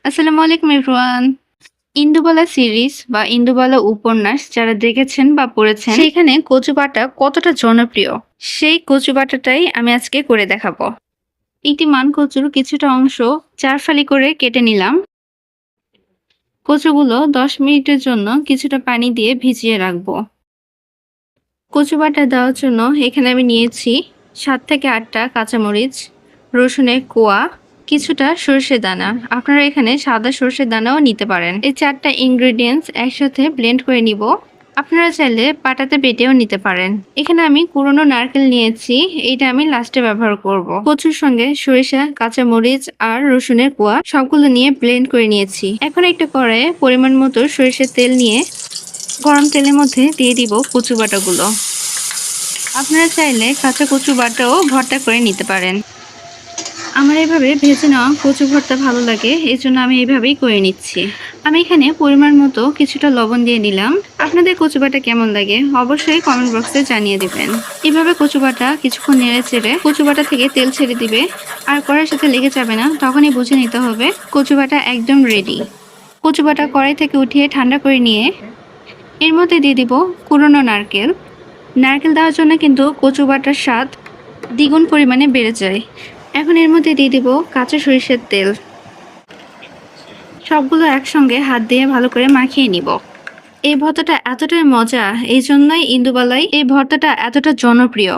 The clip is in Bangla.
আসসালামু আলাইকুম এভরিওয়ান। ইন্দুবালা সিরিজ বা ইন্দুবালা উপন্যাস যারা দেখেছেন বা পড়েছেন সেখানে কচু বাটা কতটা জনপ্রিয় সেই কচু বাটাটাই আমি আজকে করে দেখাবো। একটি মান কচুর কিছুটা অংশ চার ফালি করে কেটে নিলাম। কচুগুলো 10 মিনিটের জন্য কিছুটা পানি দিয়ে ভিজিয়ে রাখবো। কচু বাটা দেওয়ার জন্য এখানে আমি নিয়েছি 7 থেকে 8টা কাঁচামরিচ, রসুনের কোয়া, কিছুটা সর্ষের দানা। আপনারা এখানে সাদা সর্ষের দানাও নিতে পারেন। এই 4টা ইনগ্রেডিয়েন্টস একসাথে ব্লেন্ড করে নিব। আপনারা চাইলে পাটাতে বেটেও নিতে পারেন। এখানে আমি কুড়োনো নারকেল নিয়েছি, এটা আমি লাস্টে ব্যবহার করব। কচুর সঙ্গে সরিষা, কাঁচামরিচ আর রসুনের কোয়া সবগুলো নিয়ে ব্লেন্ড করে নিয়েছি। এখন একটা কড়াইয়ে পরিমাণ মতো সরিষার তেল নিয়ে গরম তেলের মধ্যে দিয়ে দিব কচু বাটাগুলো। আপনারা চাইলে কাঁচা কচু বাটাও ভর্তা করে নিতে পারেন। আমার এভাবে ভেজে নেওয়া কচু ভর্তা ভালো লাগে, এই জন্য আমি এইভাবেই করে নিচ্ছি। আমি এখানে পরিমাণ মতো কিছুটা লবণ দিয়ে নিলাম। আপনাদের কচু বাটা কেমন লাগে অবশ্যই কমেন্ট বক্সে জানিয়ে দিবেন। এভাবে কচু বাটা কিছুক্ষণ নেড়ে চেড়ে কচু বাটা থেকে তেল ছেড়ে দিবে আর কড়াইয়ের সাথে লেগে যাবে না, তখনই বুঝে নিতে হবে কচু বাটা একদম রেডি। কচু বাটা কড়াই থেকে উঠিয়ে ঠান্ডা করে নিয়ে এর মধ্যে দিয়ে দিব কুড়োনো নারকেল। নারকেল দেওয়ার জন্য কিন্তু কচু বাটার স্বাদ দ্বিগুণ পরিমাণে বেড়ে যায়। এখন এর মধ্যে দিয়ে দিব কাঁচা সরিষার তেল। সবগুলো একসঙ্গে হাত দিয়ে ভালো করে মাখিয়ে নিব। এই ভর্তাটা এতটাই মজা, এই জন্যই ইন্দুবালায় এই ভর্তাটা এতটা জনপ্রিয়।